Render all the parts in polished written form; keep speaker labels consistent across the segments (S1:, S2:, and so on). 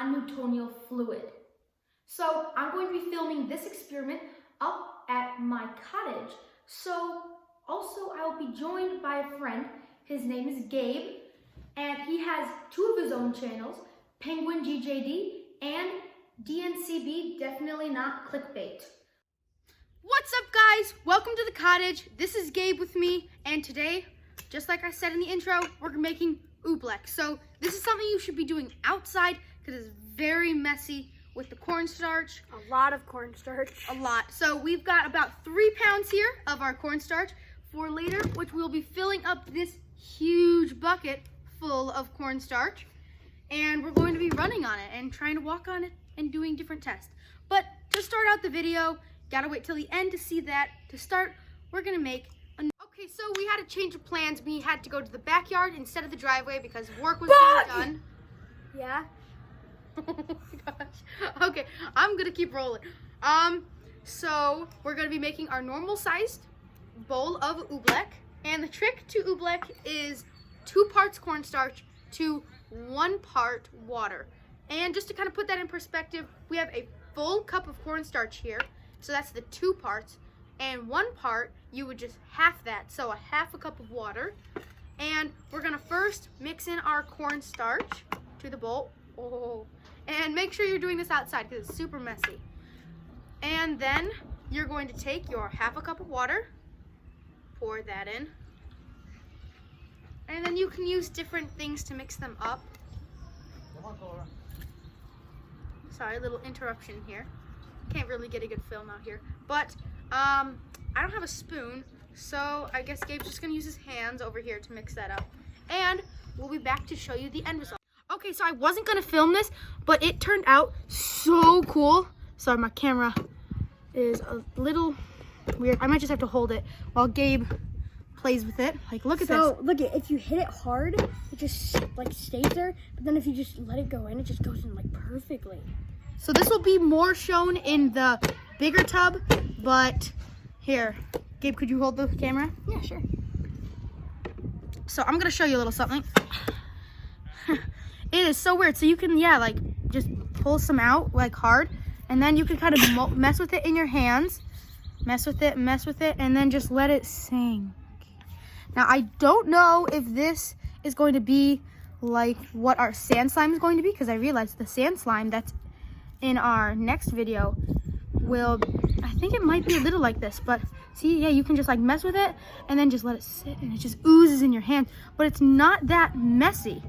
S1: non-Newtonian fluid. So I'm going to be filming this experiment up at my cottage. So also I will be joined by a friend. His name is Gabe, and he has two of his own channels, Penguin GJD and DNCB, definitely not clickbait. What's up, guys? Welcome to the cottage. This is Gabe with me, and today, just like I said in the intro, we're making Oobleck. So this is something you should be doing outside because it's very messy with the cornstarch.
S2: A lot of cornstarch.
S1: A lot. So we've got about 3 pounds here of our cornstarch for later, which we'll be filling up this huge bucket full of cornstarch. And we're going to be running on it and trying to walk on it and doing different tests. But to start out the video, gotta wait till the end to see that. To start, we're gonna make okay, so we had to change of plans. We had to go to the backyard instead of the driveway because work was being done.
S2: Yeah.
S1: Oh my gosh. Okay, I'm gonna keep rolling. So we're gonna be making our normal sized bowl of Oobleck, and the trick to Oobleck is 2 parts cornstarch to 1 part water. And just to kind of put that in perspective, we have a full cup of cornstarch here, so that's the 2 parts, and 1 part you would just half that, so a half a cup of water. And we're gonna first mix in our cornstarch to the bowl. Oh. And make sure you're doing this outside because it's super messy. And then you're going to take your half a cup of water, pour that in, and then you can use different things to mix them up. Sorry, a little interruption here. Can't really get a good film out here. But I don't have a spoon, so I guess Gabe's just gonna use his hands over here to mix that up. And we'll be back to show you the end result. Okay, so I wasn't gonna film this, but it turned out so cool. Sorry, my camera is a little weird. I might just have to hold it while Gabe plays with it. Like, look at this.
S2: So, look, if you hit it hard, it just like stays there. But then if you just let it go in, it just goes in like perfectly.
S1: So this will be more shown in the bigger tub, but here, Gabe, could you hold the camera?
S2: Yeah, sure.
S1: So I'm gonna show you a little something. It is so weird. So you can, yeah, like just pull some out like hard, and then you can kind of mess with it in your hands, mess with it, and then just let it sink. Now I don't know if this is going to be like what our sand slime is going to be, because I realized the sand slime that's in our next video I think it might be a little like this, but see, yeah, you can just like mess with it and then just let it sit and it just oozes in your hand, but it's not that messy.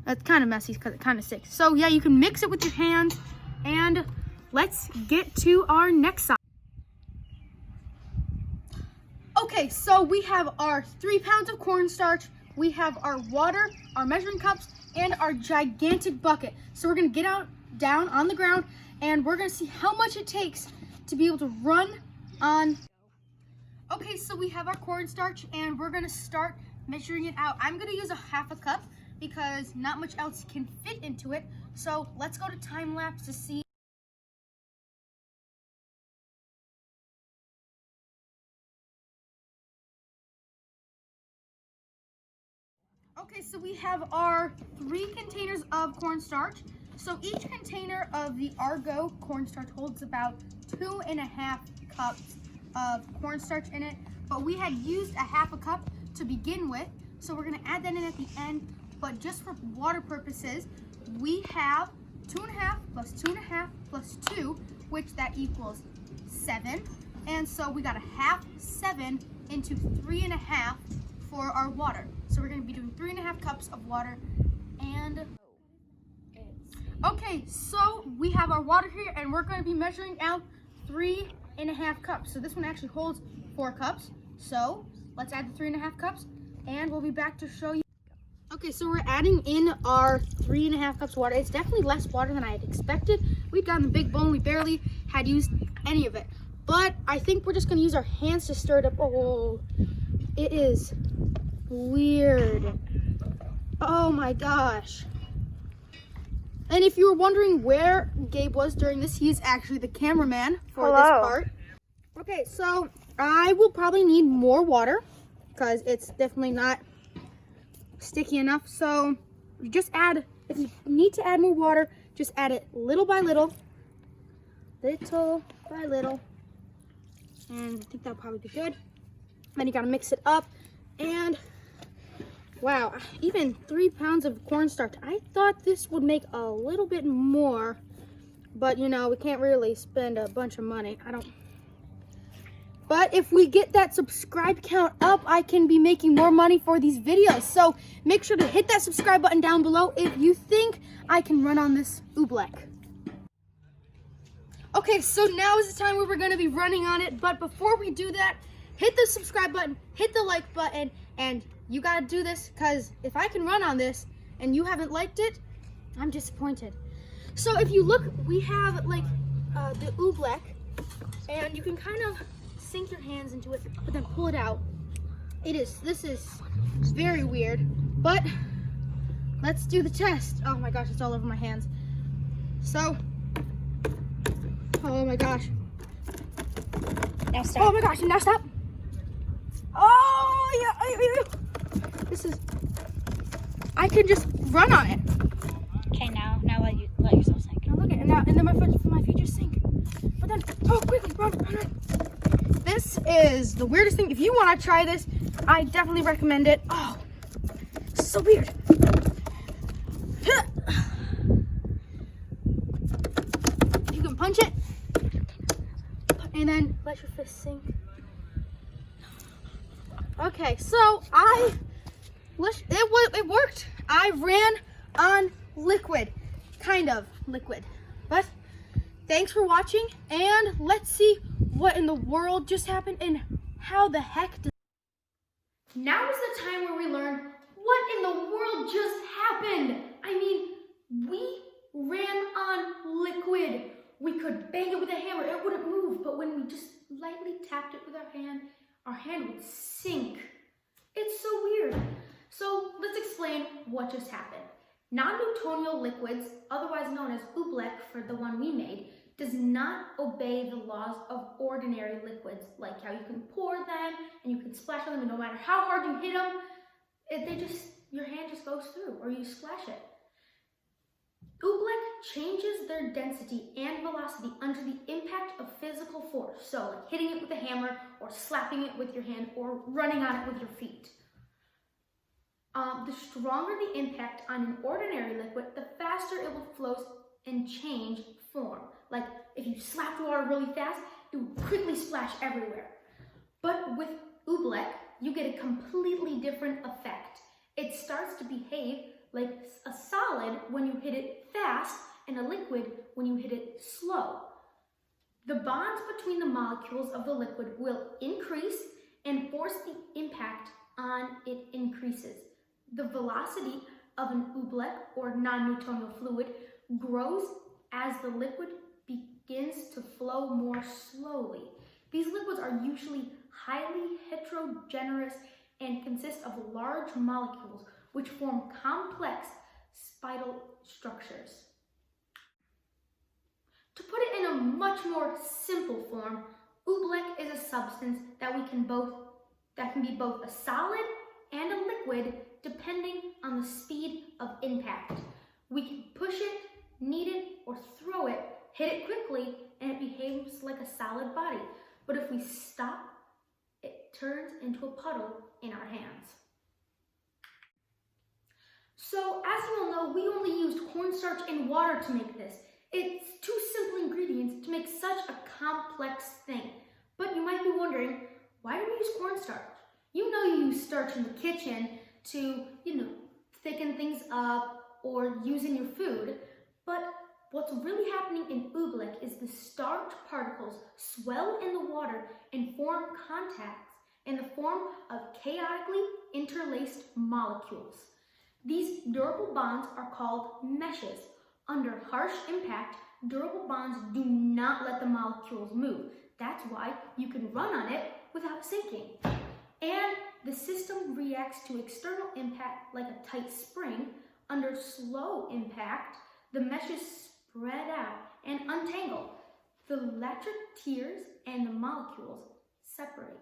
S1: That's kind of messy because it kind of sticks. So yeah, you can mix it with your hands, and let's get to our next side. Okay, so we have our 3 pounds of cornstarch, we have our water, our measuring cups, and our gigantic bucket. So we're gonna get down on the ground, and we're gonna see how much it takes to be able to run on. Okay, so we have our cornstarch, and we're gonna start measuring it out. I'm gonna use a half a cup because not much else can fit into it. So let's go to time lapse to see. Okay, so we have our 3 containers of cornstarch. So each container of the Argo cornstarch holds about 2.5 cups of cornstarch in it, but we had used a half a cup to begin with, so we're gonna add that in at the end. But just for water purposes, we have 2.5 plus 2.5 plus 2, which that equals 7. And so we got a half 7 into 3.5 for our water. So we're gonna be doing 3.5 cups of water. And okay, so we have our water here, and we're going to be measuring out 3.5 cups. So this one actually holds 4 cups. So let's add the 3.5 cups, and we'll be back to show you. Okay, so we're adding in our 3.5 cups of water. It's definitely less water than I had expected. We'd gotten the big bowl, and we barely had used any of it. But I think we're just going to use our hands to stir it up. Oh, it is weird. Oh my gosh. And if you were wondering where Gabe was during this, he's actually the cameraman for this part. Okay, so I will probably need more water because it's definitely not sticky enough. So just add If you need to add more water, just add it little by little. Little by little. And I think that'll probably be good. Then you gotta mix it up. And wow, even 3 pounds of cornstarch. I thought this would make a little bit more, but you know, we can't really spend a bunch of money. But if we get that subscribe count up, I can be making more money for these videos. So make sure to hit that subscribe button down below if you think I can run on this Oobleck. Okay, so now is the time where we're gonna be running on it. But before we do that, hit the subscribe button, hit the like button, and you gotta do this, because if I can run on this and you haven't liked it, I'm disappointed. So if you look, we have like the Oobleck, and you can kind of sink your hands into it, but then pull it out. This is very weird, but let's do the test. Oh my gosh, it's all over my hands. So, oh my gosh.
S2: Now stop.
S1: Oh my gosh, and now stop. Oh yeah, this is, I can just run on it.
S2: Okay, now let yourself sink.
S1: Now look at it, and then my feet just sink. But then, oh quickly, run. This is the weirdest thing. If you want to try this, I definitely recommend it. Oh, so weird. You can punch it, and then let your fist sink. Okay, so it worked. I ran on liquid, kind of liquid. But thanks for watching, and let's see what in the world just happened and how the heck Now is the time where we learn what in the world just happened. I mean, we ran on liquid. We could bang it with a hammer, it wouldn't move, but when we just lightly tapped it with our hand would sink. It's so weird. So let's explain what just happened. Non-Newtonian liquids, otherwise known as Oobleck for the one we made, does not obey the laws of ordinary liquids, like how you can pour them and you can splash on them, and no matter how hard you hit them, your hand just goes through, or you splash it. Oobleck changes their density and velocity under the impact of physical force, so like hitting it with a hammer, or slapping it with your hand, or running on it with your feet. The stronger the impact on an ordinary liquid, the faster it will flow and change form. Like if you slapped water really fast, it would quickly splash everywhere. But with Oobleck, you get a completely different effect. It starts to behave like a solid when you hit it fast, and a liquid when you hit it slow. The bonds between the molecules of the liquid will increase, and force the impact on it increases. The velocity of an Oobleck, or non-Newtonian fluid, grows as the liquid begins to flow more slowly. These liquids are usually highly heterogeneous and consist of large molecules which form complex spiral structures. To put it in a much more simple form, Oobleck is a substance that can be both a solid and a liquid depending on the speed of impact. We can push it, knead it, or throw it, hit it quickly, and it behaves like a solid body. But if we stop, it turns into a puddle in our hands. So as you all know, we only used cornstarch and water to make this. It's 2 simple ingredients to make such a complex thing. But you might be wondering, why do we use cornstarch? You know you use starch in the kitchen to, thicken things up or use in your food. But what's really happening in Oobleck is the starch particles swell in the water and form contacts in the form of chaotically interlaced molecules. These durable bonds are called meshes. Under harsh impact, durable bonds do not let the molecules move. That's why you can run on it without sinking. And the system reacts to external impact like a tight spring. Under slow impact, the meshes spread out and untangle. The electric tears and the molecules separate.